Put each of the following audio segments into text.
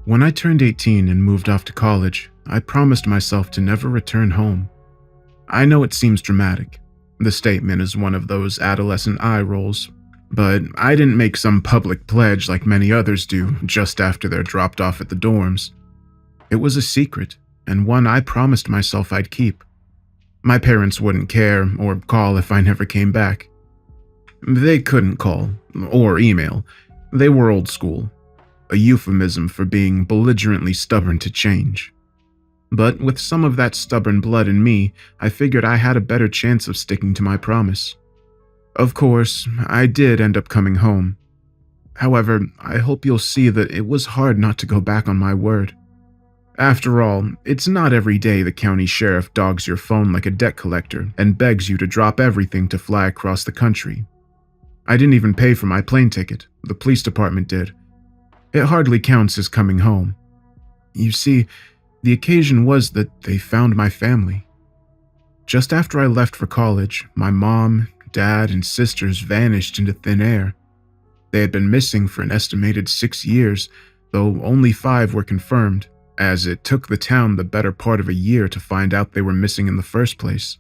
When I turned 18 and moved off to college, I promised myself to never return home. I know it seems dramatic. The statement is one of those adolescent eye rolls, but I didn't make some public pledge like many others do just after they're dropped off at the dorms. It was a secret, and one I promised myself I'd keep. My parents wouldn't care or call if I never came back. They couldn't call, or email. They were old school, a euphemism for being belligerently stubborn to change. But with some of that stubborn blood in me, I figured I had a better chance of sticking to my promise. Of course, I did end up coming home. However, I hope you'll see that it was hard not to go back on my word. After all, it's not every day the county sheriff dogs your phone like a debt collector and begs you to drop everything to fly across the country. I didn't even pay for my plane ticket, the police department did. It hardly counts as coming home. You see, the occasion was that they found my family. Just after I left for college, my mom, dad, and sisters vanished into thin air. They had been missing for an estimated 6 years, though only 5 were confirmed, as it took the town the better part of a year to find out they were missing in the first place.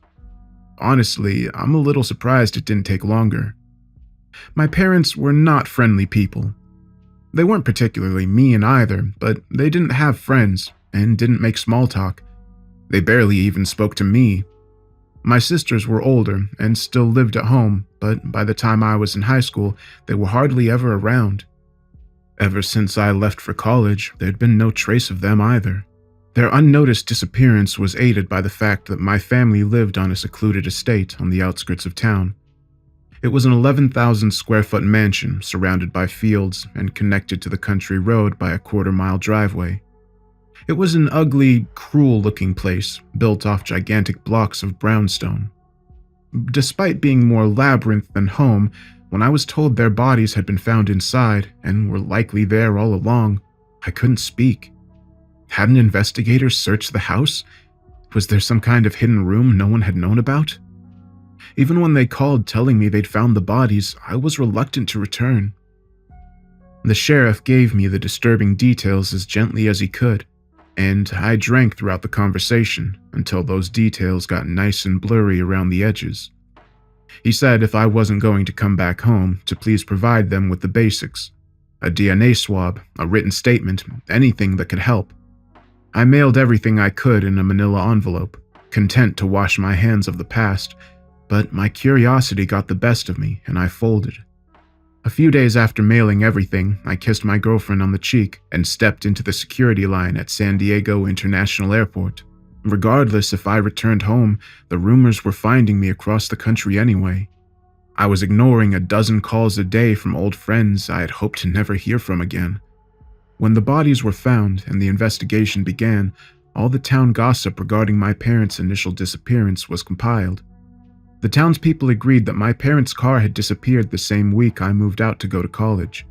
Honestly, I'm a little surprised it didn't take longer. My parents were not friendly people. They weren't particularly mean either, but they didn't have friends and didn't make small talk. They barely even spoke to me. My sisters were older and still lived at home, but by the time I was in high school, they were hardly ever around. Ever since I left for college, there'd been no trace of them either. Their unnoticed disappearance was aided by the fact that my family lived on a secluded estate on the outskirts of town. It was an 11,000 square foot mansion surrounded by fields and connected to the country road by a quarter-mile driveway. It was an ugly, cruel-looking place built off gigantic blocks of brownstone. Despite being more labyrinth than home, when I was told their bodies had been found inside and were likely there all along, I couldn't speak. Hadn't investigators searched the house? Was there some kind of hidden room no one had known about? Even when they called telling me they'd found the bodies, I was reluctant to return. The sheriff gave me the disturbing details as gently as he could, and I drank throughout the conversation until those details got nice and blurry around the edges. He said if I wasn't going to come back home, to please provide them with the basics. A DNA swab, a written statement, anything that could help. I mailed everything I could in a manila envelope, content to wash my hands of the past, but my curiosity got the best of me and I folded. A few days after mailing everything, I kissed my girlfriend on the cheek and stepped into the security line at San Diego International Airport. Regardless if I returned home, the rumors were finding me across the country anyway. I was ignoring a dozen calls a day from old friends I had hoped to never hear from again. When the bodies were found and the investigation began, all the town gossip regarding my parents' initial disappearance was compiled. The townspeople agreed that my parents' car had disappeared the same week I moved out to go to college,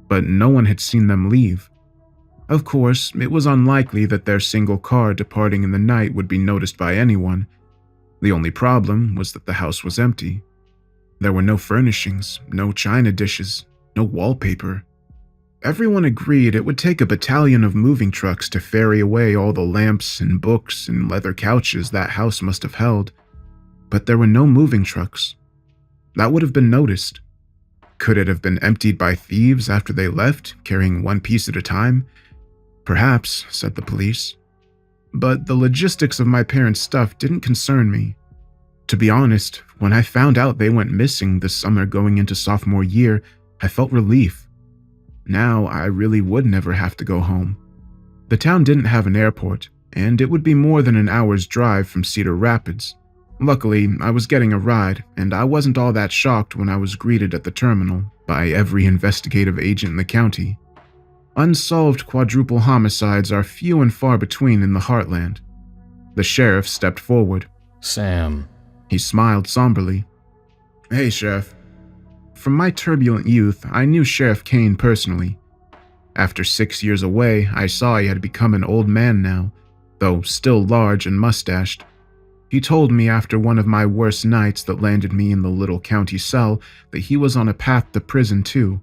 but no one had seen them leave. Of course, it was unlikely that their single car departing in the night would be noticed by anyone. The only problem was that the house was empty. There were no furnishings, no china dishes, no wallpaper. Everyone agreed it would take a battalion of moving trucks to ferry away all the lamps and books and leather couches that house must have held. But there were no moving trucks. That would have been noticed. Could it have been emptied by thieves after they left, carrying one piece at a time? Perhaps, said the police. But the logistics of my parents' stuff didn't concern me. To be honest, when I found out they went missing this summer going into sophomore year, I felt relief. Now I really would never have to go home. The town didn't have an airport, and it would be more than an hour's drive from Cedar Rapids. Luckily, I was getting a ride, and I wasn't all that shocked when I was greeted at the terminal by every investigative agent in the county. Unsolved quadruple homicides are few and far between in the heartland. The sheriff stepped forward. Sam. He smiled somberly. Hey, Sheriff. From my turbulent youth, I knew Sheriff Kane personally. After 6 years away, I saw he had become an old man now, though still large and mustached. He told me after one of my worst nights that landed me in the little county cell that he was on a path to prison too,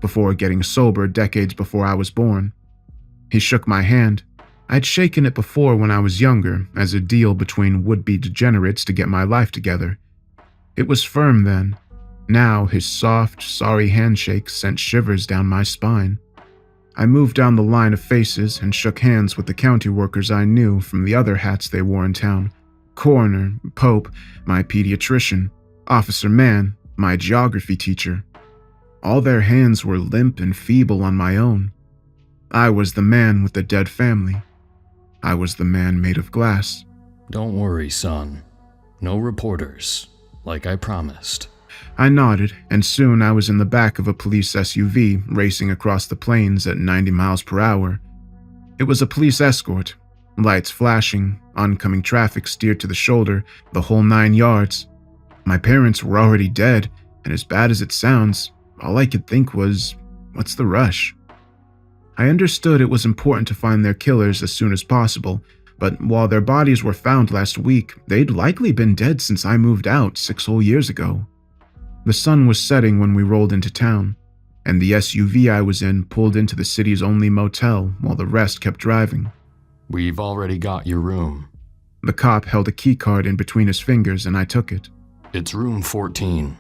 before getting sober decades before I was born. He shook my hand. I'd shaken it before when I was younger, as a deal between would-be degenerates to get my life together. It was firm then. Now his soft, sorry handshake sent shivers down my spine. I moved down the line of faces and shook hands with the county workers I knew from the other hats they wore in town. Coroner, Pope, my pediatrician, Officer Mann, my geography teacher. All their hands were limp and feeble on my own. I was the man with the dead family. I was the man made of glass. Don't worry, son. No reporters, like I promised. I nodded, and soon I was in the back of a police SUV racing across the plains at 90 miles per hour. It was a police escort, lights flashing, oncoming traffic steered to the shoulder, the whole 9 yards. My parents were already dead, and as bad as it sounds, all I could think was, what's the rush? I understood it was important to find their killers as soon as possible, but while their bodies were found last week, they'd likely been dead since I moved out 6 whole years ago. The sun was setting when we rolled into town, and the SUV I was in pulled into the city's only motel while the rest kept driving. We've already got your room. The cop held a key card in between his fingers and I took it. It's room 14.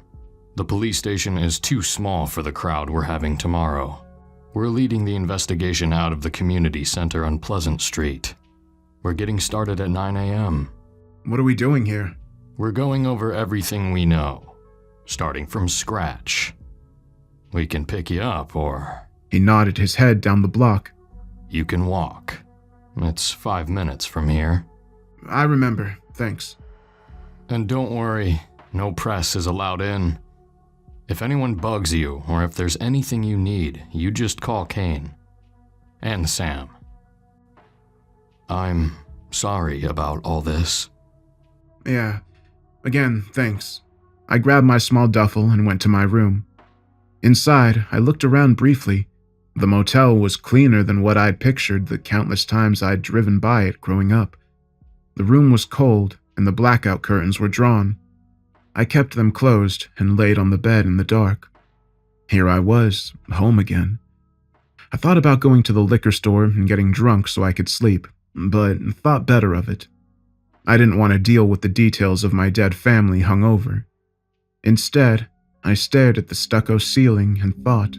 The police station is too small for the crowd we're having tomorrow. We're leading the investigation out of the community center on Pleasant Street. We're getting started at 9 a.m. What are we doing here? We're going over everything we know, starting from scratch. We can pick you up, or... He nodded his head down the block. You can walk. It's 5 minutes from here. I remember, thanks. And don't worry, no press is allowed in. If anyone bugs you, or if there's anything you need, you just call Kane. And Sam. I'm sorry about all this. Yeah. Again, thanks. I grabbed my small duffel and went to my room. Inside, I looked around briefly. The motel was cleaner than what I'd pictured the countless times I'd driven by it growing up. The room was cold, and the blackout curtains were drawn. I kept them closed and laid on the bed in the dark. Here I was, home again. I thought about going to the liquor store and getting drunk so I could sleep, but thought better of it. I didn't want to deal with the details of my dead family hungover. Instead, I stared at the stucco ceiling and thought,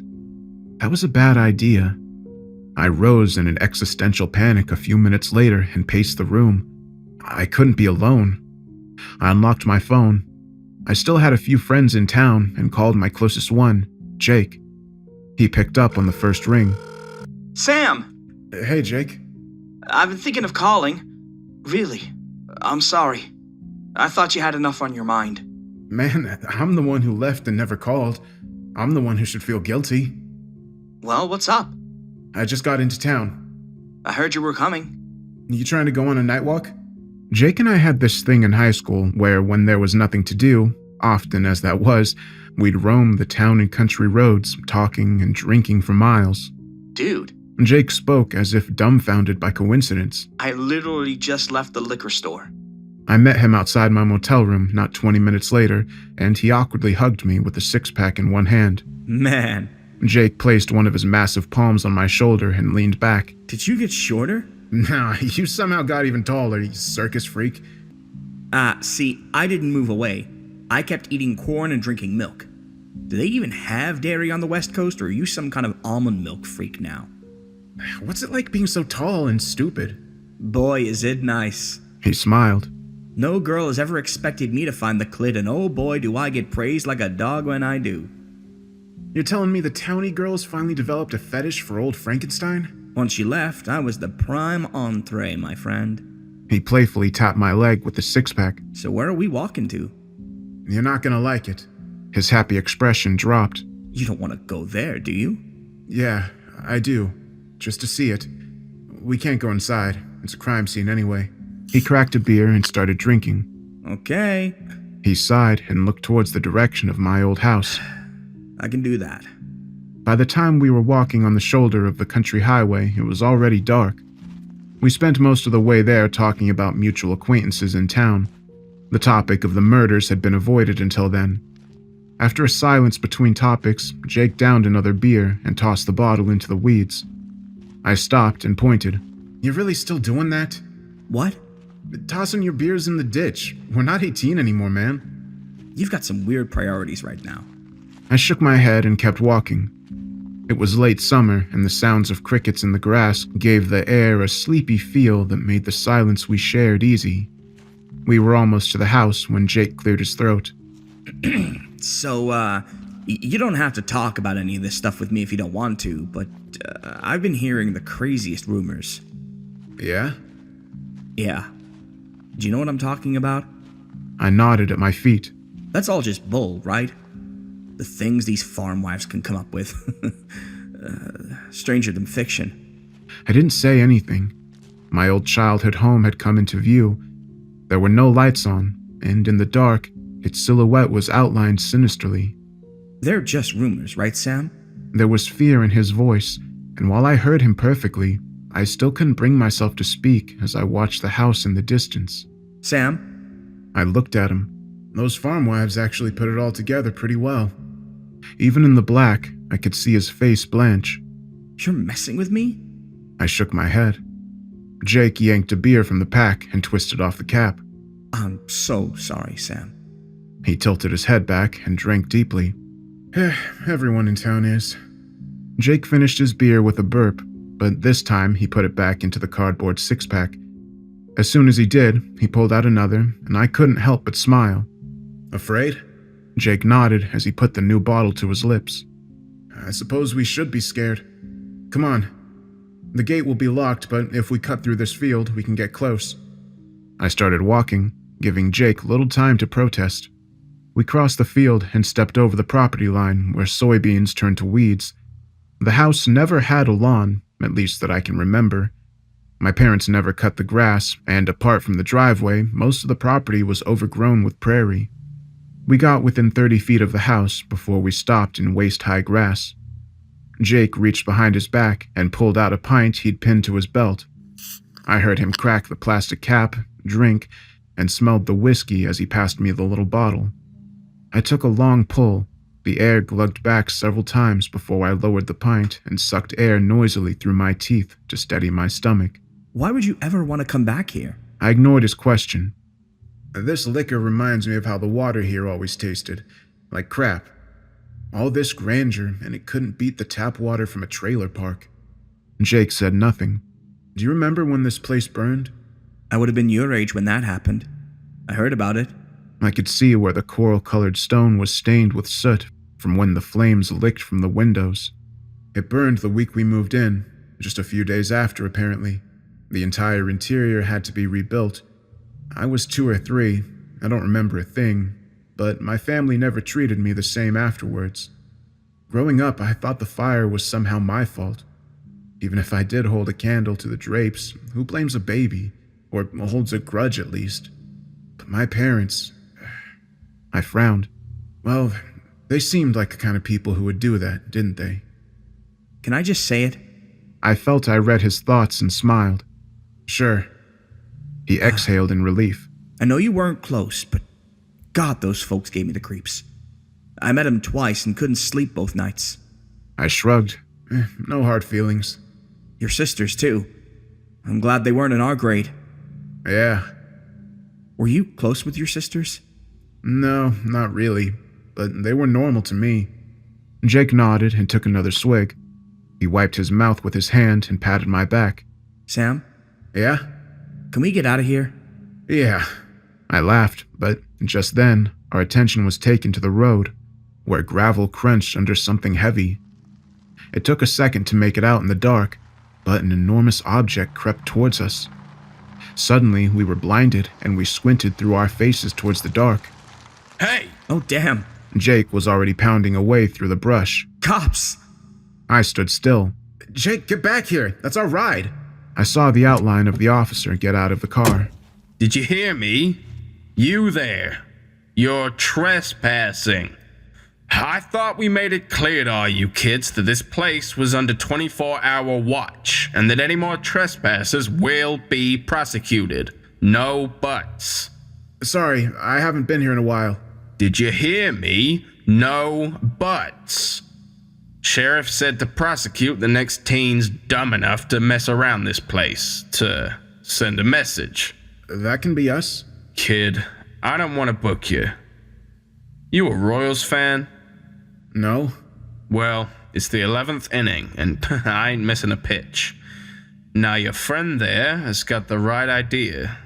that was a bad idea. I rose in an existential panic a few minutes later and paced the room. I couldn't be alone. I unlocked my phone. I still had a few friends in town and called my closest one, Jake. He picked up on the first ring. Sam! Hey, Jake. I've been thinking of calling. Really. I'm sorry. I thought you had enough on your mind. Man, I'm the one who left and never called. I'm the one who should feel guilty. Well, what's up? I just got into town. I heard you were coming. You trying to go on a night walk? Jake and I had this thing in high school where when there was nothing to do, often as that was, we'd roam the town and country roads, talking and drinking for miles. Dude. Jake spoke as if dumbfounded by coincidence. I literally just left the liquor store. I met him outside my motel room not 20 minutes later, and he awkwardly hugged me with a six-pack in one hand. Man. Jake placed one of his massive palms on my shoulder and leaned back. Did you get shorter? Nah, you somehow got even taller, you circus freak. See, I didn't move away. I kept eating corn and drinking milk. Do they even have dairy on the West Coast, or are you some kind of almond milk freak now? What's it like being so tall and stupid? Boy, is it nice. He smiled. No girl has ever expected me to find the clit, and oh boy, do I get praised like a dog when I do. You're telling me the towny girls finally developed a fetish for old Frankenstein? Once you left, I was the prime entree, my friend. He playfully tapped my leg with the six-pack. So where are we walking to? You're not gonna like it. His happy expression dropped. You don't want to go there, do you? Yeah, I do. Just to see it. We can't go inside. It's a crime scene anyway. He cracked a beer and started drinking. Okay. He sighed and looked towards the direction of my old house. I can do that. By the time we were walking on the shoulder of the country highway, it was already dark. We spent most of the way there talking about mutual acquaintances in town. The topic of the murders had been avoided until then. After a silence between topics, Jake downed another beer and tossed the bottle into the weeds. I stopped and pointed. "You really still doing that? What? Tossing your beers in the ditch. We're not 18 anymore, man." You've got some weird priorities right now. I shook my head and kept walking. It was late summer, and the sounds of crickets in the grass gave the air a sleepy feel that made the silence we shared easy. We were almost to the house when Jake cleared his throat. So, you don't have to talk about any of this stuff with me if you don't want to, but I've been hearing the craziest rumors. Yeah? Yeah. Do you know what I'm talking about? I nodded at my feet. That's all just bull, right? The things these farm wives can come up with. Stranger than fiction. I didn't say anything. My old childhood home had come into view. There were no lights on, and in the dark, its silhouette was outlined sinisterly. They're just rumors, right, Sam? There was fear in his voice, and while I heard him perfectly, I still couldn't bring myself to speak as I watched the house in the distance. Sam? I looked at him. Those farm wives actually put it all together pretty well. Even in the black, I could see his face blanch. You're messing with me? I shook my head. Jake yanked a beer from the pack and twisted off the cap. I'm so sorry, Sam. He tilted his head back and drank deeply. Everyone in town is. Jake finished his beer with a burp, but this time he put it back into the cardboard six-pack. As soon as he did, he pulled out another, and I couldn't help but smile. "Afraid?" Jake nodded as he put the new bottle to his lips. "I suppose we should be scared. Come on. The gate will be locked, but if we cut through this field, we can get close." I started walking, giving Jake little time to protest. We crossed the field and stepped over the property line where soybeans turned to weeds. The house never had a lawn, at least that I can remember. My parents never cut the grass, and apart from the driveway, most of the property was overgrown with prairie. We got within 30 feet of the house before we stopped in waist-high grass. Jake reached behind his back and pulled out a pint he'd pinned to his belt. I heard him crack the plastic cap, drink, and smelled the whiskey as he passed me the little bottle. I took a long pull. The air glugged back several times before I lowered the pint and sucked air noisily through my teeth to steady my stomach. Why would you ever want to come back here? I ignored his question. "This liquor reminds me of how the water here always tasted. Like crap. All this grandeur, and it couldn't beat the tap water from a trailer park." Jake said nothing. "Do you remember when this place burned?" I would have been your age when that happened. I heard about it. I could see where the coral-colored stone was stained with soot from when the flames licked from the windows. It burned the week we moved in, just a few days after, apparently. The entire interior had to be rebuilt. I was 2 or 3, I don't remember a thing, but my family never treated me the same afterwards. Growing up, I thought the fire was somehow my fault. Even if I did hold a candle to the drapes, who blames a baby? Or holds a grudge at least. But my parents... I frowned. Well, they seemed like the kind of people who would do that, didn't they? Can I just say it? I felt I read his thoughts and smiled. Sure. He exhaled in relief. I know you weren't close, but God, those folks gave me the creeps. I met him twice and couldn't sleep both nights. I shrugged. No hard feelings. Your sisters, too. I'm glad they weren't in our grade. Yeah. Were you close with your sisters? No, not really, but they were normal to me. Jake nodded and took another swig. He wiped his mouth with his hand and patted my back. Sam? Yeah? Can we get out of here? Yeah. I laughed, but just then, our attention was taken to the road, where gravel crunched under something heavy. It took a second to make it out in the dark, but an enormous object crept towards us. Suddenly, we were blinded, and we squinted through our faces towards the dark. Hey! Oh, damn. Jake was already pounding away through the brush. Cops! I stood still. Jake, get back here! That's our ride! I saw the outline of the officer get out of the car. Did you hear me? You there. You're trespassing. I thought we made it clear to all you kids that this place was under 24-hour watch and that any more trespassers will be prosecuted. No buts. Sorry, I haven't been here in a while. Did you hear me? No buts. Sheriff said to prosecute the next teens dumb enough to mess around this place, to send a message. That can be us. Kid, I don't want to book you. You a Royals fan? No? Well, it's the 11th inning, and I ain't missing a pitch. Now your friend there has got the right idea.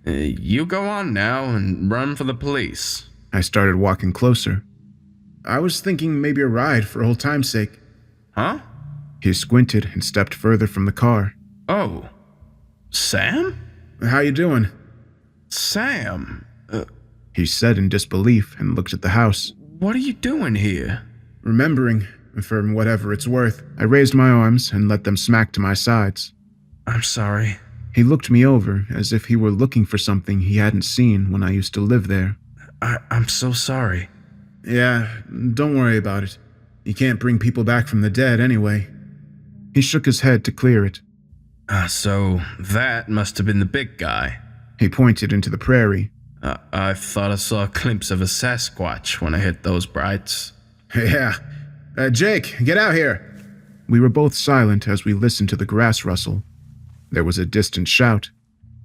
You go on now and run for the police. I started walking closer. I was thinking maybe a ride for old time's sake. Huh? He squinted and stepped further from the car. Oh. Sam? How you doing? Sam? He said in disbelief and looked at the house. What are you doing here? Remembering, for whatever it's worth. I raised my arms and let them smack to my sides. I'm sorry. He looked me over as if he were looking for something he hadn't seen when I used to live there. I'm so sorry. Yeah, don't worry about it. You can't bring people back from the dead anyway. He shook his head to clear it. So that must have been the big guy. He pointed into the prairie. I thought I saw a glimpse of a Sasquatch when I hit those brights. Yeah. Jake, get out here. We were both silent as we listened to the grass rustle. There was a distant shout.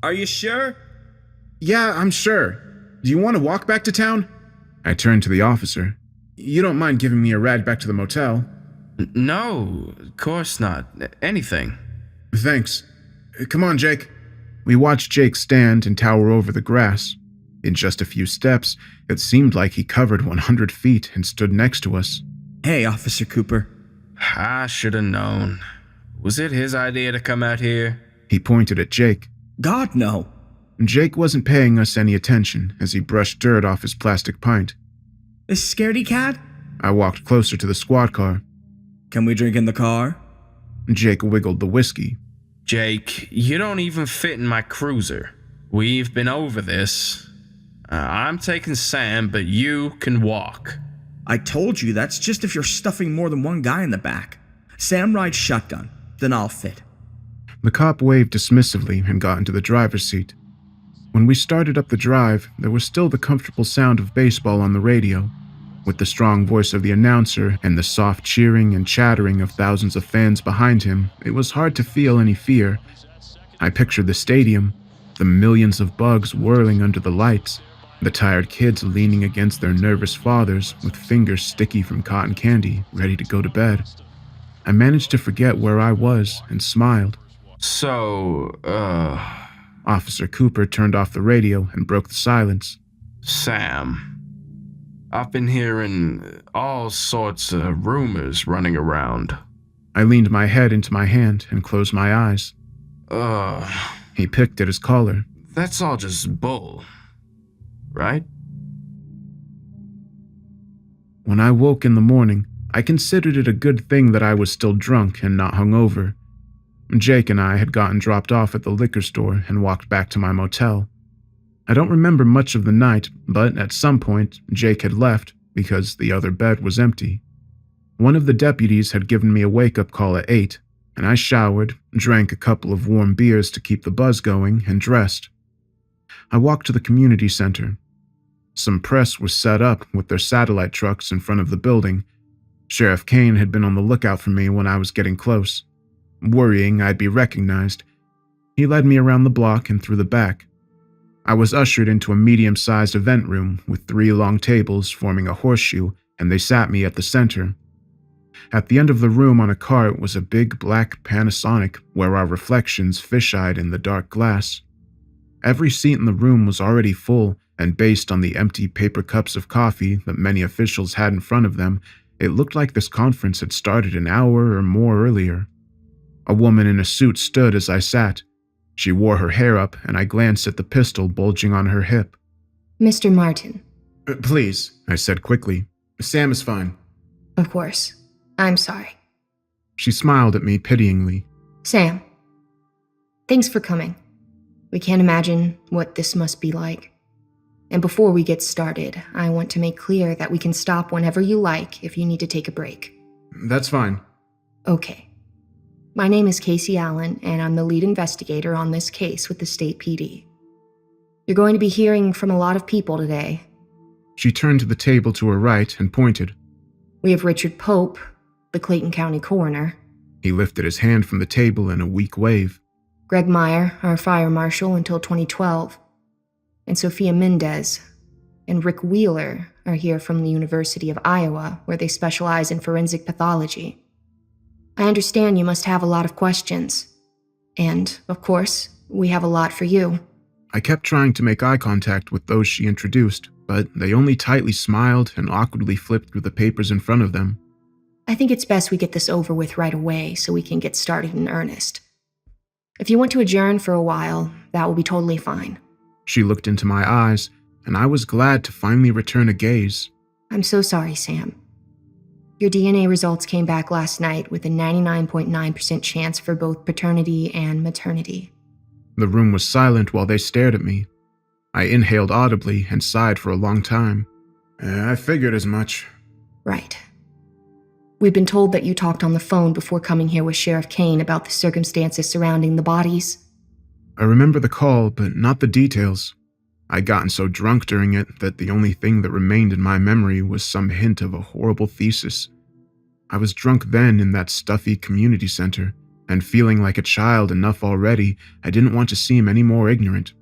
Are you sure? Yeah, I'm sure. Do you want to walk back to town? I turned to the officer. You don't mind giving me a ride back to the motel? No, of course not. Anything. Thanks. Come on, Jake. We watched Jake stand and tower over the grass. In just a few steps, it seemed like he covered 100 feet and stood next to us. Hey, Officer Cooper. I should have known. Was it his idea to come out here? He pointed at Jake. God, no. Jake wasn't paying us any attention as he brushed dirt off his plastic pint. This scaredy cat? I walked closer to the squad car. Can we drink in the car? Jake wiggled the whiskey. Jake, you don't even fit in my cruiser. We've been over this. I'm taking Sam, but you can walk. I told you that's just if you're stuffing more than one guy in the back. Sam rides shotgun, then I'll fit. The cop waved dismissively and got into the driver's seat. When we started up the drive, there was still the comfortable sound of baseball on the radio. With the strong voice of the announcer and the soft cheering and chattering of thousands of fans behind him, it was hard to feel any fear. I pictured the stadium, the millions of bugs whirling under the lights, the tired kids leaning against their nervous fathers with fingers sticky from cotton candy, ready to go to bed. I managed to forget where I was and smiled. So, Officer Cooper turned off the radio and broke the silence. Sam, I've been hearing all sorts of rumors running around. I leaned my head into my hand and closed my eyes. He picked at his collar. That's all just bull, right? When I woke in the morning, I considered it a good thing that I was still drunk and not hungover. Jake and I had gotten dropped off at the liquor store and walked back to my motel. I don't remember much of the night, but at some point, Jake had left because the other bed was empty. One of the deputies had given me a wake-up call at 8, and I showered, drank a couple of warm beers to keep the buzz going, and dressed. I walked to the community center. Some press was set up with their satellite trucks in front of the building. Sheriff Kane had been on the lookout for me when I was getting close. Worrying I'd be recognized, he led me around the block and through the back. I was ushered into a medium-sized event room with 3 long tables forming a horseshoe, and they sat me at the center. At the end of the room on a cart was a big black Panasonic where our reflections fisheyed in the dark glass. Every seat in the room was already full, and based on the empty paper cups of coffee that many officials had in front of them, it looked like this conference had started an hour or more earlier. A woman in a suit stood as I sat. She wore her hair up, and I glanced at the pistol bulging on her hip. Mr. Martin. Please, I said quickly. Sam is fine. Of course. I'm sorry. She smiled at me pityingly. Sam, thanks for coming. We can't imagine what this must be like. And before we get started, I want to make clear that we can stop whenever you like if you need to take a break. That's fine. Okay. My name is Casey Allen, and I'm the lead investigator on this case with the state PD. You're going to be hearing from a lot of people today. She turned to the table to her right and pointed. We have Richard Pope, the Clayton County coroner. He lifted his hand from the table in a weak wave. Greg Meyer, our fire marshal until 2012. And Sophia Mendez and Rick Wheeler are here from the University of Iowa, where they specialize in forensic pathology. I understand you must have a lot of questions. And, of course, we have a lot for you. I kept trying to make eye contact with those she introduced, but they only tightly smiled and awkwardly flipped through the papers in front of them. I think it's best we get this over with right away so we can get started in earnest. If you want to adjourn for a while, that will be totally fine. She looked into my eyes, and I was glad to finally return a gaze. I'm so sorry, Sam. Your DNA results came back last night with a 99.9% chance for both paternity and maternity. The room was silent while they stared at me. I inhaled audibly and sighed for a long time. I figured as much. Right. We've been told that you talked on the phone before coming here with Sheriff Kane about the circumstances surrounding the bodies. I remember the call, but not the details. I'd gotten so drunk during it that the only thing that remained in my memory was some hint of a horrible thesis. I was drunk then in that stuffy community center, and feeling like a child enough already, I didn't want to seem any more ignorant.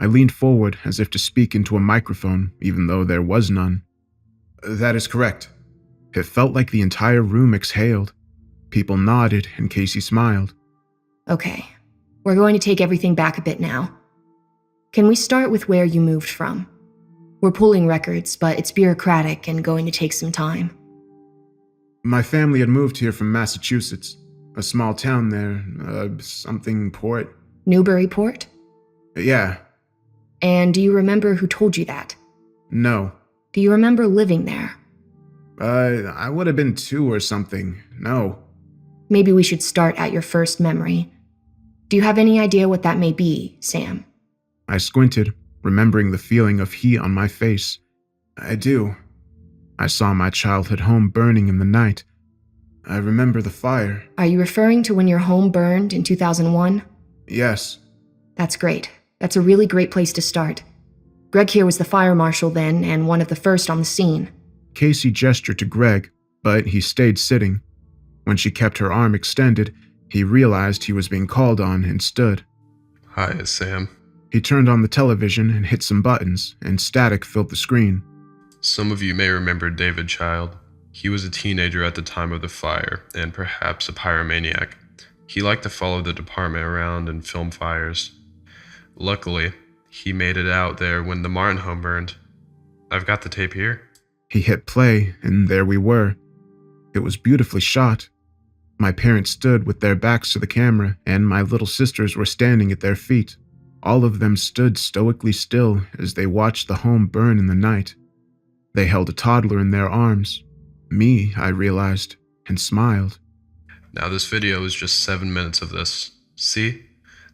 I leaned forward as if to speak into a microphone, even though there was none. That is correct. It felt like the entire room exhaled. People nodded, and Casey smiled. Okay, we're going to take everything back a bit now. Can we start with where you moved from? We're pulling records, but it's bureaucratic and going to take some time. My family had moved here from Massachusetts, a small town there, something port. Newburyport? Yeah. And do you remember who told you that? No. Do you remember living there? I would have been 2 or something. No. Maybe we should start at your first memory. Do you have any idea what that may be, Sam? I squinted, remembering the feeling of heat on my face. I do. I saw my childhood home burning in the night. I remember the fire. Are you referring to when your home burned in 2001? Yes. That's great. That's a really great place to start. Greg here was the fire marshal then, and one of the first on the scene. Casey gestured to Greg, but he stayed sitting. When she kept her arm extended, he realized he was being called on and stood. Hi, Sam. He turned on the television and hit some buttons, and static filled the screen. Some of you may remember David Child. He was a teenager at the time of the fire, and perhaps a pyromaniac. He liked to follow the department around and film fires. Luckily, he made it out there when the Martin home burned. I've got the tape here. He hit play, and there we were. It was beautifully shot. My parents stood with their backs to the camera, and my little sisters were standing at their feet. All of them stood stoically still as they watched the home burn in the night. They held a toddler in their arms. Me, I realized, and smiled. Now this video is just 7 minutes of this. See?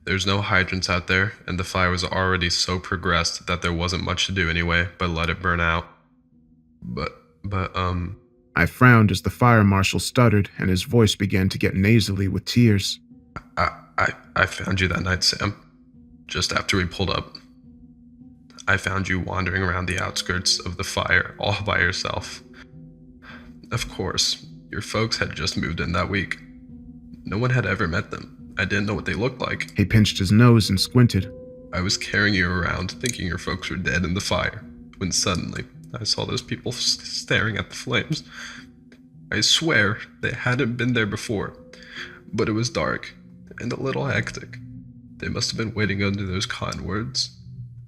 There's no hydrants out there, and the fire was already so progressed that there wasn't much to do anyway but let it burn out. But, I frowned as the fire marshal stuttered and his voice began to get nasally with tears. I found you that night, Sam. Just after we pulled up. I found you wandering around the outskirts of the fire all by yourself. Of course, your folks had just moved in that week. No one had ever met them. I didn't know what they looked like. He pinched his nose and squinted. I was carrying you around thinking your folks were dead in the fire, when suddenly I saw those people staring at the flames. I swear they hadn't been there before, but it was dark and a little hectic. They must have been waiting under those cottonwoods.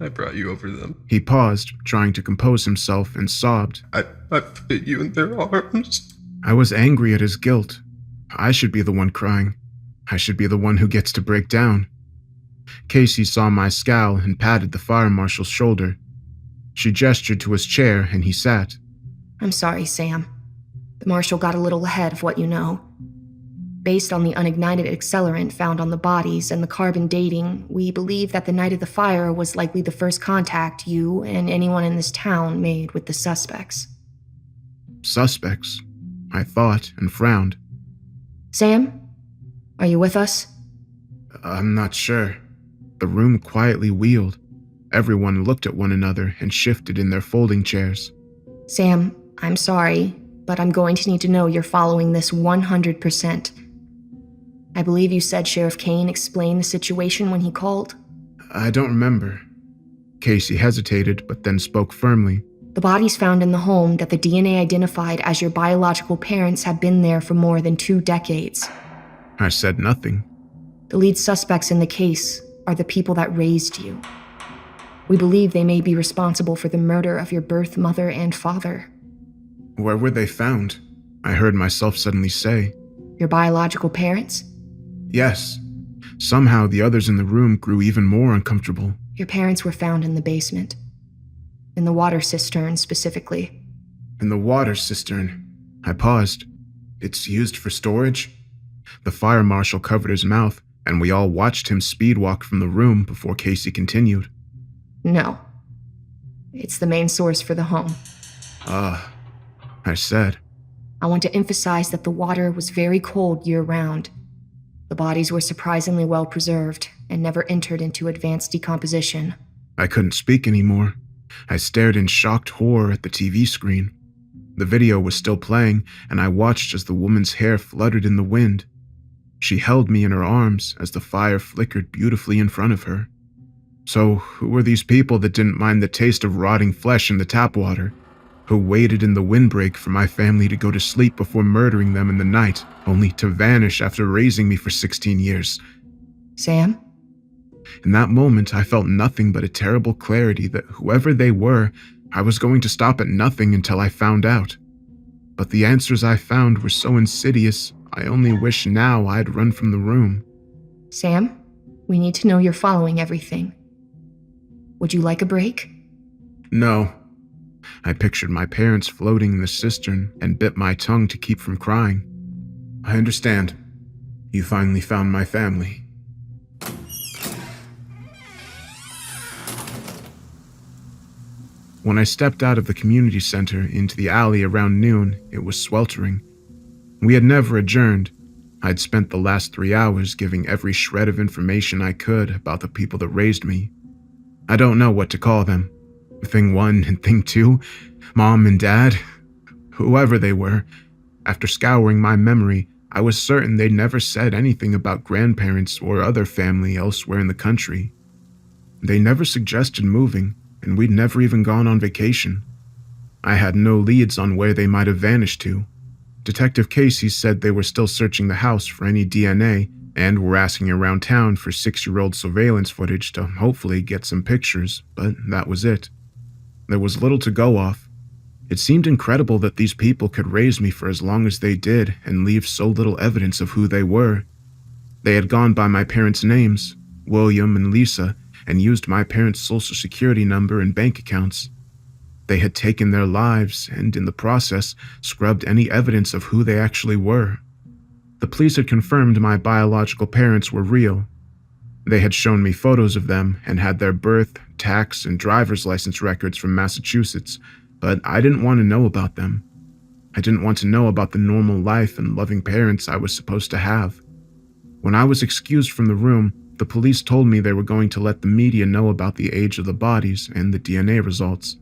I brought you over them. He paused, trying to compose himself, and sobbed. I put you in their arms. I was angry at his guilt. I should be the one crying. I should be the one who gets to break down. Casey saw my scowl and patted the fire marshal's shoulder. She gestured to his chair, and he sat. I'm sorry, Sam. The marshal got a little ahead of what you know. Based on the unignited accelerant found on the bodies and the carbon dating, we believe that the night of the fire was likely the first contact you and anyone in this town made with the suspects. Suspects? I thought and frowned. Sam? Are you with us? I'm not sure. The room quietly wheeled. Everyone looked at one another and shifted in their folding chairs. Sam, I'm sorry. but I'm going to need to know you're following this 100%. I believe you said Sheriff Kane explained the situation when he called. I don't remember. Casey hesitated, but then spoke firmly. The bodies found in the home that the DNA identified as your biological parents have been there for more than 2 decades. I said nothing. The lead suspects in the case are the people that raised you. We believe they may be responsible for the murder of your birth mother and father. Where were they found? I heard myself suddenly say. Your biological parents? Yes. Somehow the others in the room grew even more uncomfortable. Your parents were found in the basement. In the water cistern, specifically. In the water cistern. I paused. It's used for storage? The fire marshal covered his mouth, and we all watched him speed walk from the room before Casey continued. No. It's the main source for the home. I said. I want to emphasize that the water was very cold year-round. The bodies were surprisingly well preserved and never entered into advanced decomposition. I couldn't speak anymore. I stared in shocked horror at the TV screen. The video was still playing, and I watched as the woman's hair fluttered in the wind. She held me in her arms as the fire flickered beautifully in front of her. So, who were these people that didn't mind the taste of rotting flesh in the tap water? Who waited in the windbreak for my family to go to sleep before murdering them in the night, only to vanish after raising me for 16 years? Sam? In that moment, I felt nothing but a terrible clarity that whoever they were, I was going to stop at nothing until I found out. But the answers I found were so insidious, I only wish now I'd run from the room. Sam, we need to know you're following everything. Would you like a break? No. I pictured my parents floating in the cistern and bit my tongue to keep from crying. I understand. You finally found my family. When I stepped out of the community center into the alley around noon, it was sweltering. We had never adjourned. I'd spent the last 3 hours giving every shred of information I could about the people that raised me. I don't know what to call them. Thing 1 and Thing 2, Mom and Dad, whoever they were. After scouring my memory, I was certain they'd never said anything about grandparents or other family elsewhere in the country. They never suggested moving, and we'd never even gone on vacation. I had no leads on where they might have vanished to. Detective Casey said they were still searching the house for any DNA and were asking around town for 6-year-old surveillance footage to hopefully get some pictures, but that was it. There was little to go off. It seemed incredible that these people could raise me for as long as they did and leave so little evidence of who they were. They had gone by my parents' names, William and Lisa, and used my parents' social security number and bank accounts. They had taken their lives and, in the process, scrubbed any evidence of who they actually were. The police had confirmed my biological parents were real. They had shown me photos of them and had their birth, tax, and driver's license records from Massachusetts, but I didn't want to know about them. I didn't want to know about the normal life and loving parents I was supposed to have. When I was excused from the room, the police told me they were going to let the media know about the age of the bodies and the DNA results.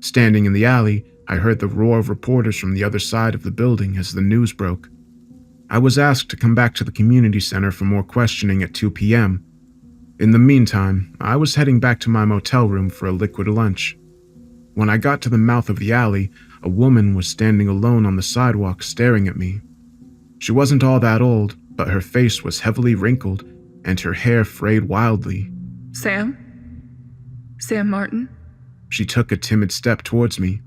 Standing in the alley, I heard the roar of reporters from the other side of the building as the news broke. I was asked to come back to the community center for more questioning at 2 p.m. In the meantime, I was heading back to my motel room for a liquid lunch. When I got to the mouth of the alley, a woman was standing alone on the sidewalk staring at me. She wasn't all that old, but her face was heavily wrinkled and her hair frayed wildly. Sam? Sam Martin? She took a timid step towards me.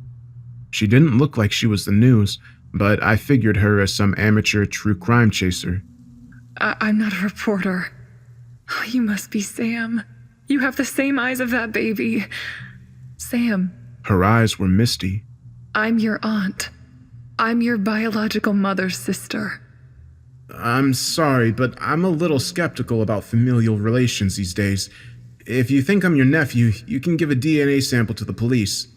She didn't look like she was the news, but I figured her as some amateur true crime chaser. I'm not a reporter. Oh, you must be Sam. You have the same eyes of that baby. Sam. Her eyes were misty. I'm your aunt. I'm your biological mother's sister. I'm sorry, but I'm a little skeptical about familial relations these days. If you think I'm your nephew, you can give a DNA sample to the police.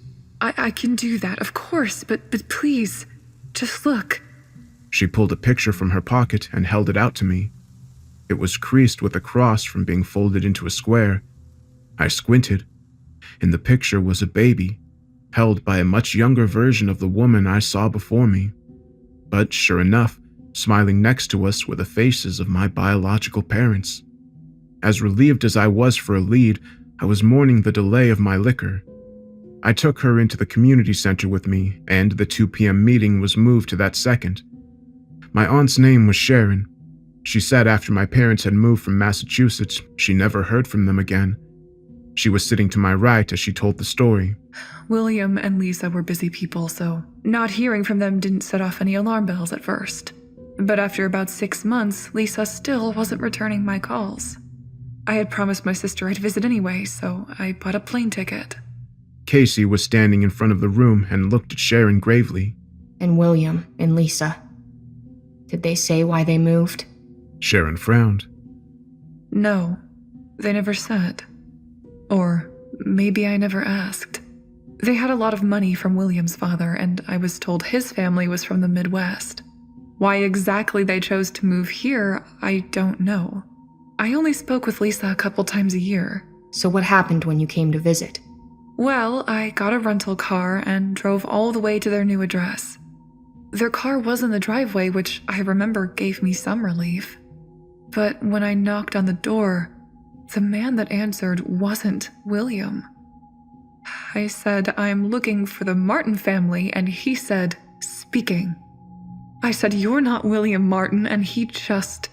I can do that, of course, but please, just look. She pulled a picture from her pocket and held it out to me. It was creased with a cross from being folded into a square. I squinted. In the picture was a baby. held by a much younger version of the woman I saw before me. But sure enough, smiling next to us were the faces of my biological parents. As relieved as I was for a lead, I was mourning the delay of my liquor. I took her into the community center with me, and the 2 p.m. meeting was moved to that second. My aunt's name was Sharon. She said after my parents had moved from Massachusetts, she never heard from them again. She was sitting to my right as she told the story. William and Lisa were busy people, so not hearing from them didn't set off any alarm bells at first. But after about 6 months, Lisa still wasn't returning my calls. I had promised my sister I'd visit anyway, so I bought a plane ticket. Casey was standing in front of the room and looked at Sharon gravely. And William and Lisa. Did they say why they moved? Sharon frowned. No, they never said. Or maybe I never asked. They had a lot of money from William's father, and I was told his family was from the Midwest. Why exactly they chose to move here, I don't know. I only spoke with Lisa a couple times a year. So what happened when you came to visit? Well, I got a rental car and drove all the way to their new address. Their car was in the driveway, which I remember gave me some relief. But when I knocked on the door, the man that answered wasn't William. I said, "I'm looking for the Martin family," and he said, "Speaking." I said, "You're not William Martin," and he just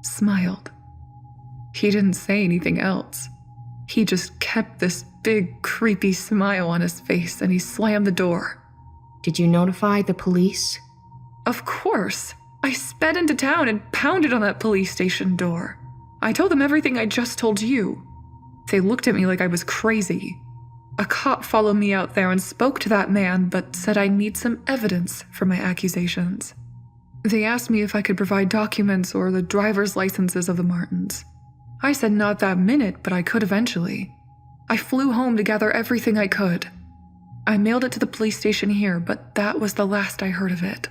smiled. He didn't say anything else. He just kept this big, creepy smile on his face, and he slammed the door. Did you notify the police? Of course. I sped into town and pounded on that police station door. I told them everything I just told you. They looked at me like I was crazy. A cop followed me out there and spoke to that man, but said I need some evidence for my accusations. They asked me if I could provide documents or the driver's licenses of the Martins. I said not that minute, but I could eventually. I flew home to gather everything I could. I mailed it to the police station here, but that was the last I heard of it.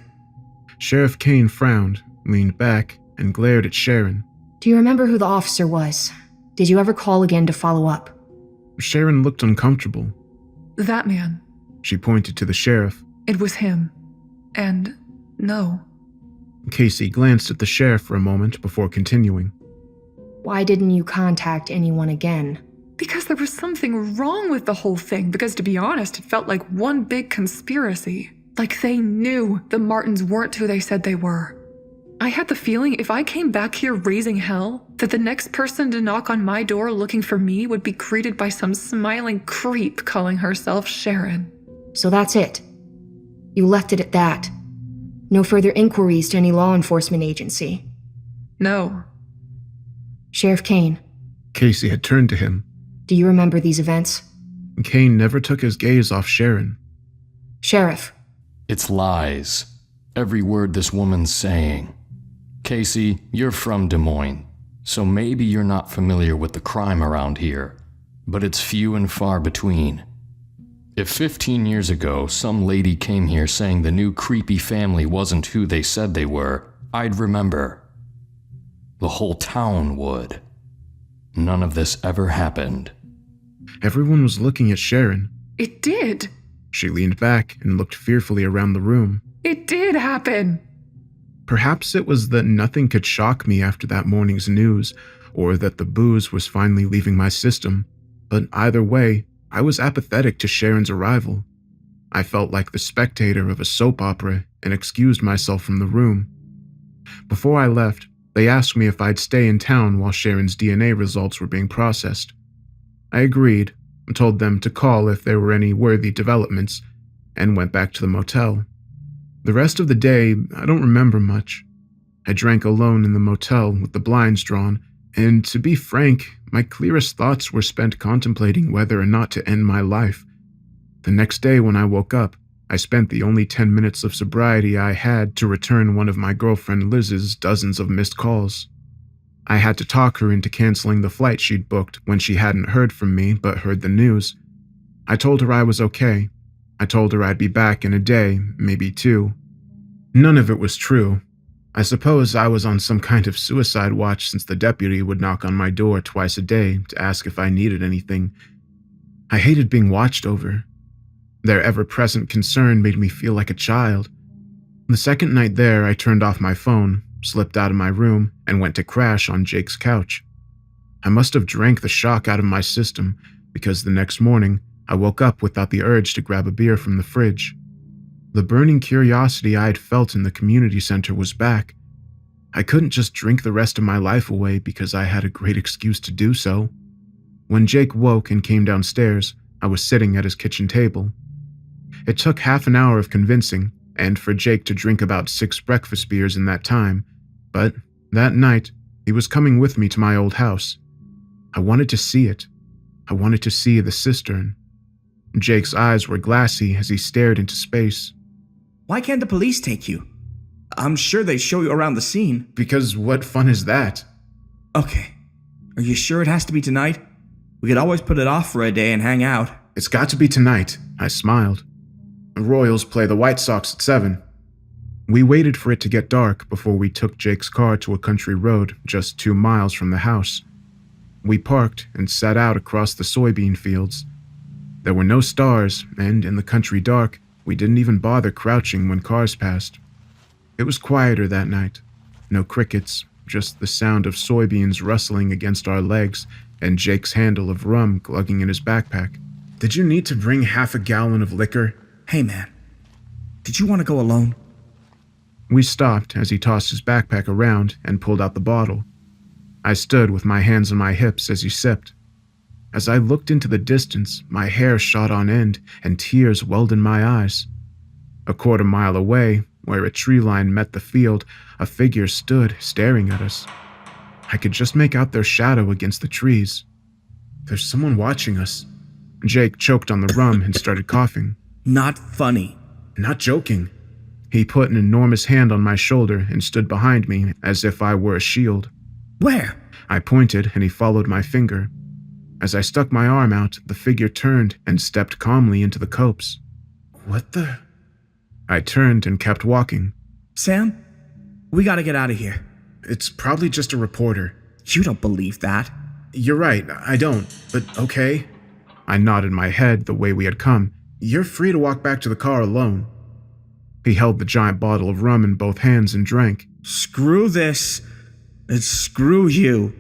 Sheriff Kane frowned, leaned back, and glared at Sharon. Do you remember who the officer was? Did you ever call again to follow up? Sharon looked uncomfortable. That man. She pointed to the sheriff. It was him. And no. Casey glanced at the sheriff for a moment before continuing. Why didn't you contact anyone again? Because there was something wrong with the whole thing, because to be honest, it felt like one big conspiracy. Like they knew the Martins weren't who they said they were. I had the feeling if I came back here raising hell, that the next person to knock on my door looking for me would be greeted by some smiling creep calling herself Sharon. So that's it. You left it at that. No further inquiries to any law enforcement agency. No. Sheriff Kane. Casey had turned to him. Do you remember these events? Kane never took his gaze off Sharon. Sheriff. It's lies. Every word this woman's saying. Casey, you're from Des Moines, so maybe you're not familiar with the crime around here, but it's few and far between. If 15 years ago some lady came here saying the new creepy family wasn't who they said they were, I'd remember. The whole town would. None of this ever happened. Everyone was looking at Sharon. It did. She leaned back and looked fearfully around the room. It did happen. Perhaps it was that nothing could shock me after that morning's news, or that the booze was finally leaving my system, but either way, I was apathetic to Sharon's arrival. I felt like the spectator of a soap opera and excused myself from the room. Before I left, they asked me if I'd stay in town while Sharon's DNA results were being processed. I agreed and told them to call if there were any worthy developments, and went back to the motel. The rest of the day, I don't remember much. I drank alone in the motel with the blinds drawn, and to be frank, my clearest thoughts were spent contemplating whether or not to end my life. The next day when I woke up, I spent the only 10 minutes of sobriety I had to return one of my girlfriend Liz's dozens of missed calls. I had to talk her into canceling the flight she'd booked when she hadn't heard from me but heard the news. I told her I was okay. I told her I'd be back in a day, maybe 2. None of it was true. I suppose I was on some kind of suicide watch since the deputy would knock on my door twice a day to ask if I needed anything. I hated being watched over. Their ever-present concern made me feel like a child. The second night there, I turned off my phone, slipped out of my room, and went to crash on Jake's couch. I must have drank the shock out of my system, because the next morning, I woke up without the urge to grab a beer from the fridge. The burning curiosity I had felt in the community center was back. I couldn't just drink the rest of my life away because I had a great excuse to do so. When Jake woke and came downstairs, I was sitting at his kitchen table. It took half an hour of convincing, and for Jake to drink about 6 breakfast beers in that time, but that night, he was coming with me to my old house. I wanted to see it. I wanted to see the cistern. Jake's eyes were glassy as he stared into space. Why can't the police take you? I'm sure they show you around the scene. Because what fun is that? Okay. Are you sure it has to be tonight? We could always put it off for a day and hang out. It's got to be tonight, I smiled. The Royals play the White Sox at 7. We waited for it to get dark before we took Jake's car to a country road just 2 miles from the house. We parked and sat out across the soybean fields. There were no stars, and in the country dark, we didn't even bother crouching when cars passed. It was quieter that night. No crickets, just the sound of soybeans rustling against our legs and Jake's handle of rum glugging in his backpack. Did you need to bring half a gallon of liquor? Hey man, did you want to go alone? We stopped as he tossed his backpack around and pulled out the bottle. I stood with my hands on my hips as he sipped. As I looked into the distance, my hair shot on end and tears welled in my eyes. A quarter mile away, where a tree line met the field, a figure stood staring at us. I could just make out their shadow against the trees. There's someone watching us. Jake choked on the rum and started coughing. Not funny. Not joking. He put an enormous hand on my shoulder and stood behind me as if I were a shield. Where? I pointed and he followed my finger. As I stuck my arm out, the figure turned and stepped calmly into the copse. What the? I turned and kept walking. Sam, we gotta get out of here. It's probably just a reporter. You don't believe that. You're right, I don't, but okay. I nodded my head the way we had come. You're free to walk back to the car alone. He held the giant bottle of rum in both hands and drank. Screw this. And screw you.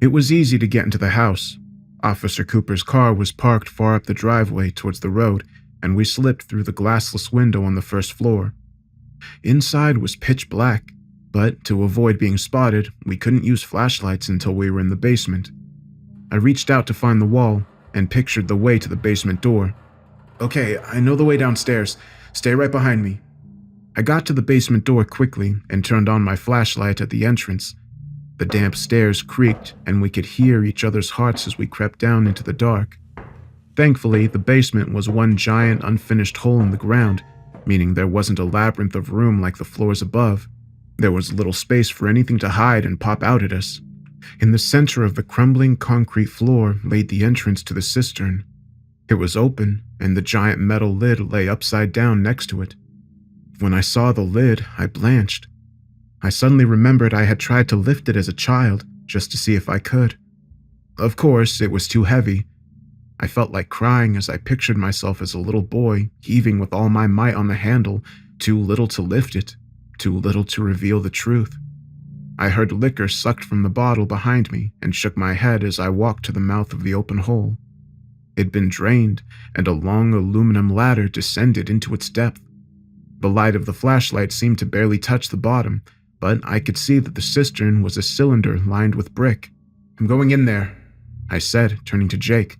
It was easy to get into the house. Officer Cooper's car was parked far up the driveway towards the road, and we slipped through the glassless window on the first floor. Inside was pitch black, but to avoid being spotted, we couldn't use flashlights until we were in the basement. I reached out to find the wall and pictured the way to the basement door. Okay, I know the way downstairs. Stay right behind me. I got to the basement door quickly and turned on my flashlight at the entrance. The damp stairs creaked, and we could hear each other's hearts as we crept down into the dark. Thankfully, the basement was one giant unfinished hole in the ground, meaning there wasn't a labyrinth of room like the floors above. There was little space for anything to hide and pop out at us. In the center of the crumbling concrete floor laid the entrance to the cistern. It was open, and the giant metal lid lay upside down next to it. When I saw the lid, I blanched. I suddenly remembered I had tried to lift it as a child, just to see if I could. Of course, it was too heavy. I felt like crying as I pictured myself as a little boy, heaving with all my might on the handle, too little to lift it, too little to reveal the truth. I heard liquor sucked from the bottle behind me and shook my head as I walked to the mouth of the open hole. It'd been drained, and a long aluminum ladder descended into its depth. The light of the flashlight seemed to barely touch the bottom, but I could see that the cistern was a cylinder lined with brick. I'm going in there, I said, turning to Jake.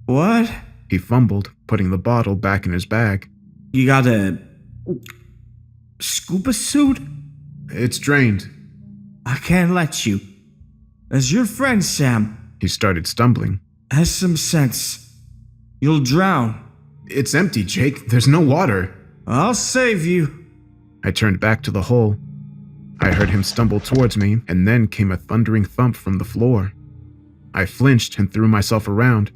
What? He fumbled, putting the bottle back in his bag. You got a scuba suit? It's drained. I can't let you. As your friend, Sam. He started stumbling. Has some sense. You'll drown. It's empty, Jake. There's no water. I'll save you. I turned back to the hole. I heard him stumble towards me, and then came a thundering thump from the floor. I flinched and threw myself around.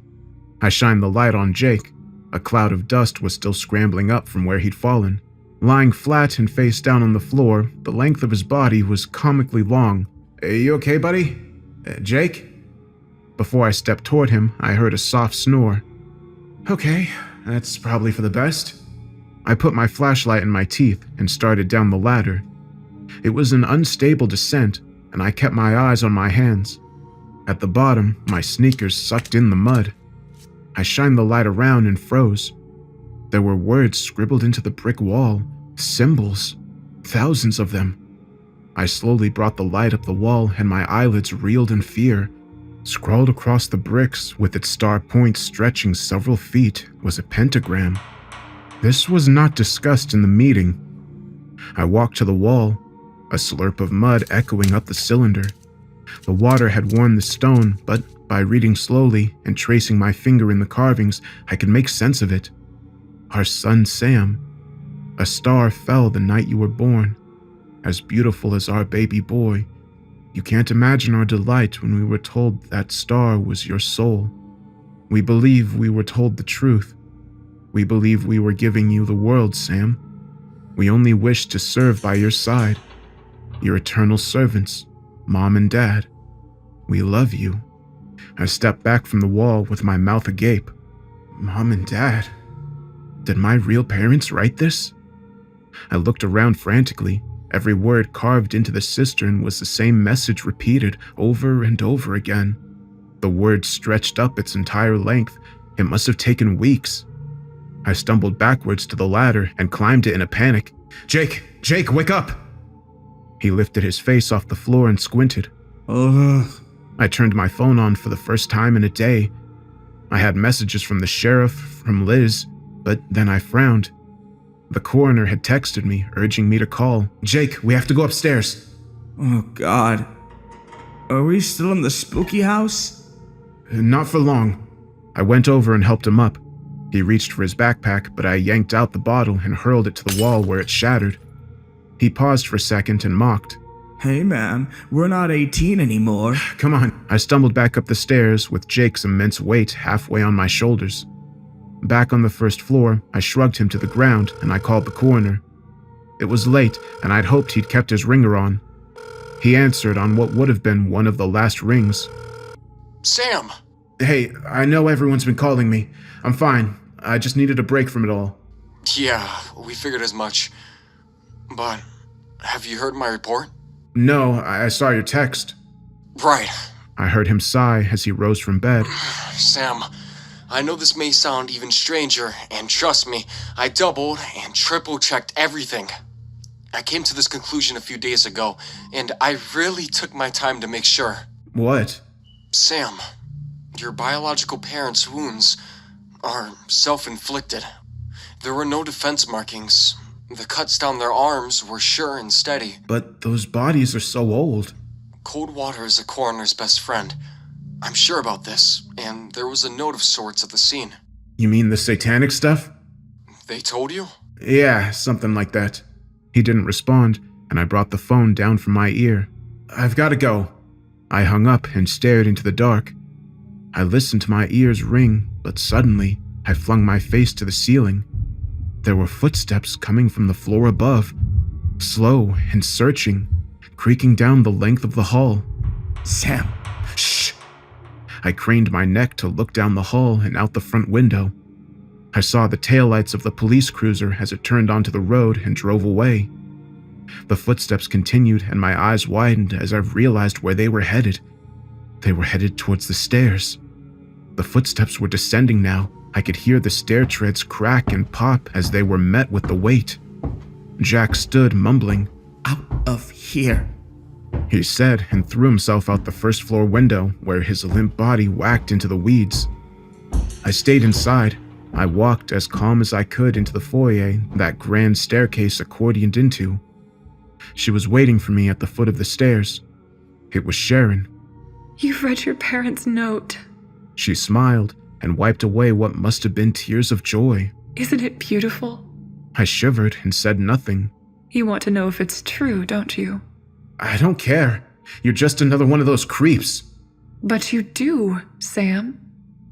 I shined the light on Jake. A cloud of dust was still scrambling up from where he'd fallen. Lying flat and face down on the floor, the length of his body was comically long. You okay, buddy? Jake? Before I stepped toward him, I heard a soft snore. Okay, That's probably for the best. I put my flashlight in my teeth and started down the ladder. It was an unstable descent, and I kept my eyes on my hands. At the bottom, my sneakers sucked in the mud. I shined the light around and froze. There were words scribbled into the brick wall, symbols, thousands of them. I slowly brought the light up the wall and my eyelids reeled in fear. Scrawled across the bricks, with its star point stretching several feet, was a pentagram. This was not discussed in the meeting. I walked to the wall, a slurp of mud echoing up the cylinder. The water had worn the stone, but by reading slowly and tracing my finger in the carvings, I could make sense of it. Our son Sam. A star fell the night you were born, as beautiful as our baby boy. You can't imagine our delight when we were told that star was your soul. We believe we were told the truth. We believe we were giving you the world, Sam. We only wish to serve by your side. Your eternal servants, Mom and Dad. We love you. I stepped back from the wall with my mouth agape. Mom and Dad? Did my real parents write this? I looked around frantically. Every word carved into the cistern was the same message repeated over and over again. The word stretched up its entire length. It must have taken weeks. I stumbled backwards to the ladder and climbed it in a panic. Jake, wake up! He lifted his face off the floor and squinted. I turned my phone on for the first time in a day. I had messages from the sheriff, from Liz, but then I frowned. The coroner had texted me, urging me to call. Jake, we have to go upstairs. Oh, God. Are we still in the spooky house? Not for long. I went over and helped him up. He reached for his backpack, but I yanked out the bottle and hurled it to the wall where it shattered. He paused for a second and mocked. Hey, man, we're not 18 anymore. Come on. I stumbled back up the stairs with Jake's immense weight halfway on my shoulders. Back on the first floor, I shrugged him to the ground and I called the coroner. It was late and I'd hoped he'd kept his ringer on. He answered on what would have been one of the last rings. Sam! Hey, I know everyone's been calling me. I'm fine. I just needed a break from it all. Yeah, we figured as much. But, have you heard my report? No, I saw your text. Right. I heard him sigh as he rose from bed. Sam, I know this may sound even stranger, and trust me, I doubled and triple-checked everything. I came to this conclusion a few days ago, and I really took my time to make sure. What? Sam, your biological parents' wounds are self-inflicted. There were no defense markings. The cuts down their arms were sure and steady. But those bodies are so old. Cold water is a coroner's best friend. I'm sure about this, and there was a note of sorts at the scene. You mean the satanic stuff? They told you? Yeah, something like that. He didn't respond, and I brought the phone down from my ear. I've got to go. I hung up and stared into the dark. I listened to my ears ring, but suddenly, I flung my face to the ceiling. There were footsteps coming from the floor above, slow and searching, creaking down the length of the hall. Sam, Shh! I craned my neck to look down the hall and out the front window. I saw the taillights of the police cruiser as it turned onto the road and drove away. The footsteps continued and my eyes widened as I realized where they were headed. They were headed towards the stairs. The footsteps were descending now. I could hear the stair treads crack and pop as they were met with the weight. Jack stood mumbling, out of here. he said, and threw himself out the first floor window where his limp body whacked into the weeds. I stayed inside. I walked as calm as I could into the foyer that grand staircase accordioned into. She was waiting for me at the foot of the stairs. It was Sharon. You've read your parents' note. She smiled and wiped away what must have been tears of joy. Isn't it beautiful? I shivered and said nothing. You want to know if it's true, don't you? I don't care. You're just another one of those creeps. But you do, Sam.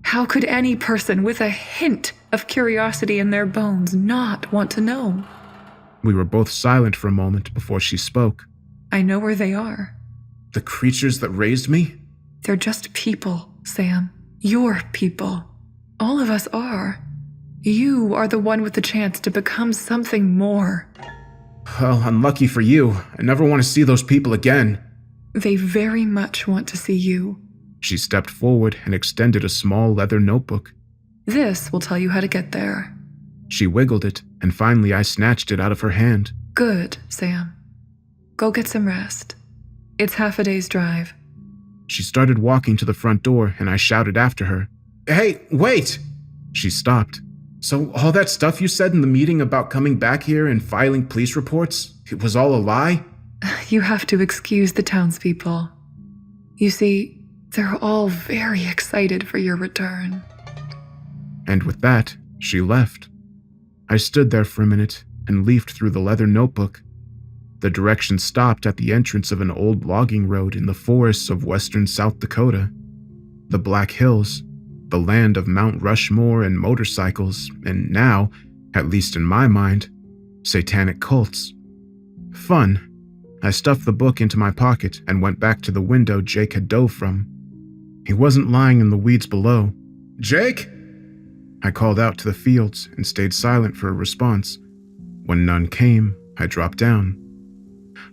How could any person with a hint of curiosity in their bones not want to know? We were both silent for a moment before she spoke. I know where they are. The creatures that raised me? They're just people, Sam. Your people. All of us are. You are the one with the chance to become something more. Well, unlucky for you. I never want to see those people again. They very much want to see you. She stepped forward and extended a small leather notebook. This will tell you how to get there. She wiggled it, and finally I snatched it out of her hand. Good, Sam. Go get some rest. It's half a day's drive. She started walking to the front door, and I shouted after her. Hey, wait! She stopped. So all that stuff you said in the meeting about coming back here and filing police reports, it was all a lie? You have to excuse the townspeople. You see, they're all very excited for your return. And with that, she left. I stood there for a minute and leafed through the leather notebook. The directions stopped at the entrance of an old logging road in the forests of western South Dakota. The Black Hills, the land of Mount Rushmore and motorcycles, and now, at least in my mind, satanic cults. Fun. I stuffed the book into my pocket and went back to the window Jake had dove from. He wasn't lying in the weeds below. Jake? I called out to the fields and stayed silent for a response. When none came, I dropped down.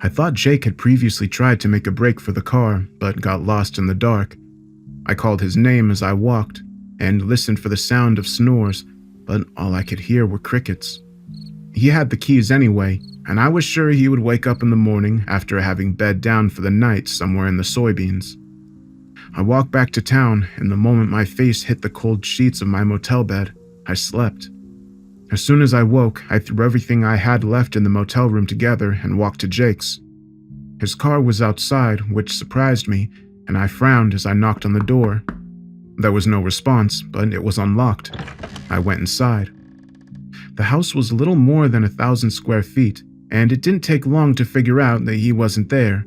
I thought Jake had previously tried to make a break for the car, but got lost in the dark. I called his name as I walked, and listened for the sound of snores, but all I could hear were crickets. He had the keys anyway, and I was sure he would wake up in the morning after having bed down for the night somewhere in the soybeans. I walked back to town, and the moment my face hit the cold sheets of my motel bed, I slept. As soon as I woke, I threw everything I had left in the motel room together and walked to Jake's. His car was outside, which surprised me, and I frowned as I knocked on the door. There was no response, but it was unlocked. I went inside. The house was little more than 1,000 square feet, and it didn't take long to figure out that he wasn't there.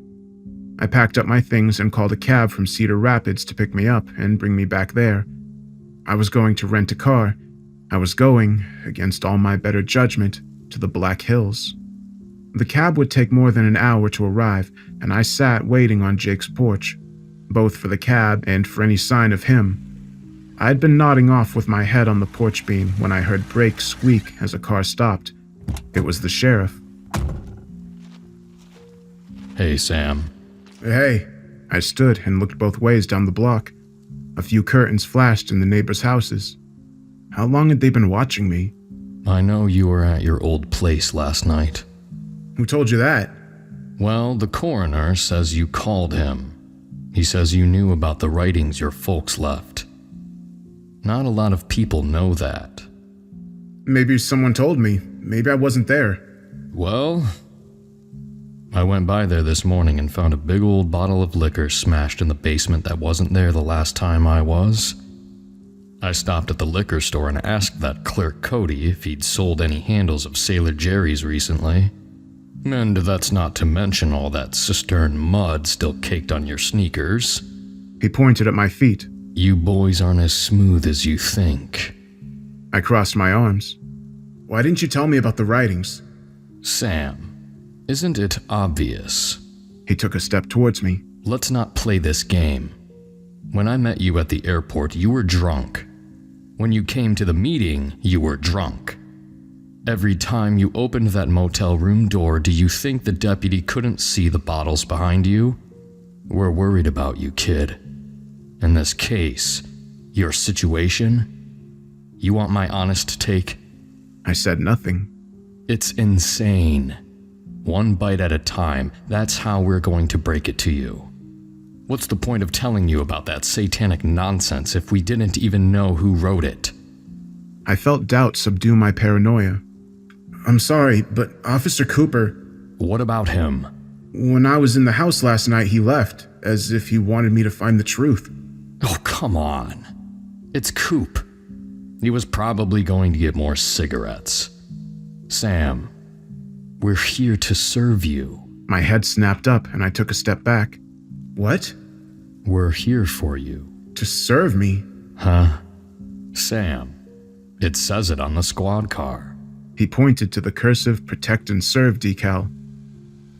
I packed up my things and called a cab from Cedar Rapids to pick me up and bring me back there. I was going to rent a car. I was going, against all my better judgment, to the Black Hills. The cab would take more than an hour to arrive, and I sat waiting on Jake's porch, both for the cab and for any sign of him. I had been nodding off with my head on the porch beam when I heard brakes squeak as a car stopped. It was the sheriff. Hey, Sam. Hey. I stood and looked both ways down the block. A few curtains flashed in the neighbors' houses. How long had they been watching me? I know you were at your old place last night. Who told you that? Well, the coroner says you called him. He says you knew about the writings your folks left. Not a lot of people know that. Maybe someone told me. Maybe I wasn't there. Well, I went by there this morning and found a big old bottle of liquor smashed in the basement that wasn't there the last time I was. I stopped at the liquor store and asked that clerk Cody if he'd sold any handles of Sailor Jerry's recently. And that's not to mention all that cistern mud still caked on your sneakers. He pointed at my feet. You boys aren't as smooth as you think. I crossed my arms. Why didn't you tell me about the writings? Sam, isn't it obvious? He took a step towards me. Let's not play this game. When I met you at the airport, you were drunk. When you came to the meeting, you were drunk. Every time you opened that motel room door, do you think the deputy couldn't see the bottles behind you? We're worried about you, kid. In this case, your situation, you want my honest take? I said nothing. It's insane. One bite at a time, that's how we're going to break it to you. What's the point of telling you about that satanic nonsense if we didn't even know who wrote it? I felt doubt subdue my paranoia. I'm sorry, but Officer Cooper... What about him? When I was in the house last night, he left, as if he wanted me to find the truth. Oh, come on. It's Coop. He was probably going to get more cigarettes. Sam, we're here to serve you. My head snapped up and I took a step back. What? We're here for you. To serve me? Huh? Sam, it says it on the squad car. He pointed to the cursive Protect and Serve decal.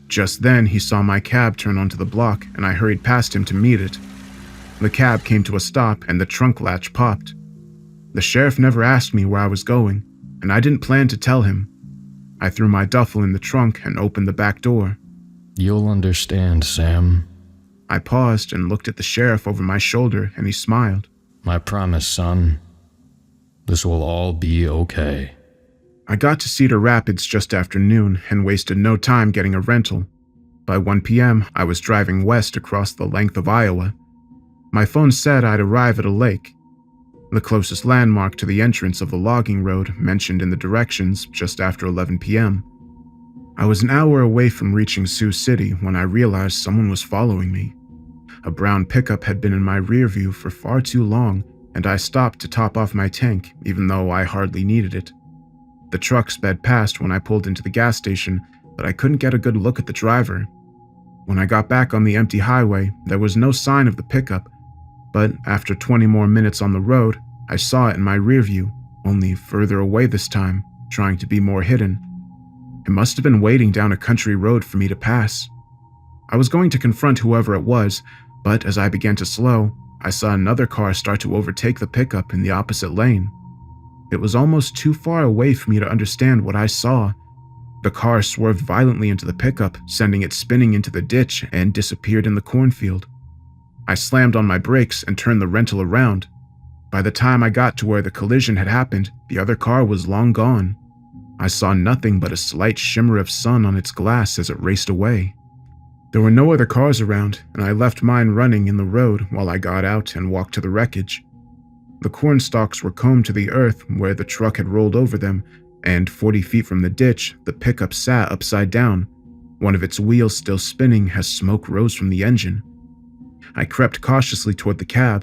Just then, he saw my cab turn onto the block, and I hurried past him to meet it. The cab came to a stop, and the trunk latch popped. The sheriff never asked me where I was going, and I didn't plan to tell him. I threw my duffel in the trunk and opened the back door. You'll understand, Sam. I paused and looked at the sheriff over my shoulder, and he smiled. I promise, son. This will all be okay. I got to Cedar Rapids just after noon and wasted no time getting a rental. By 1 p.m., I was driving west across the length of Iowa. My phone said I'd arrive at a lake, the closest landmark to the entrance of the logging road mentioned in the directions just after 11 p.m. I was an hour away from reaching Sioux City when I realized someone was following me. A brown pickup had been in my rear view for far too long, and I stopped to top off my tank, even though I hardly needed it. The truck sped past when I pulled into the gas station, but I couldn't get a good look at the driver. When I got back on the empty highway, there was no sign of the pickup, but after 20 more minutes on the road, I saw it in my rear view, only further away this time, trying to be more hidden. It must have been waiting down a country road for me to pass. I was going to confront whoever it was, but as I began to slow, I saw another car start to overtake the pickup in the opposite lane. It was almost too far away for me to understand what I saw. The car swerved violently into the pickup, sending it spinning into the ditch and disappeared in the cornfield. I slammed on my brakes and turned the rental around. By the time I got to where the collision had happened, the other car was long gone. I saw nothing but a slight shimmer of sun on its glass as it raced away. There were no other cars around, and I left mine running in the road while I got out and walked to the wreckage. The corn stalks were combed to the earth where the truck had rolled over them, and 40 feet from the ditch, the pickup sat upside down, one of its wheels still spinning as smoke rose from the engine. I crept cautiously toward the cab,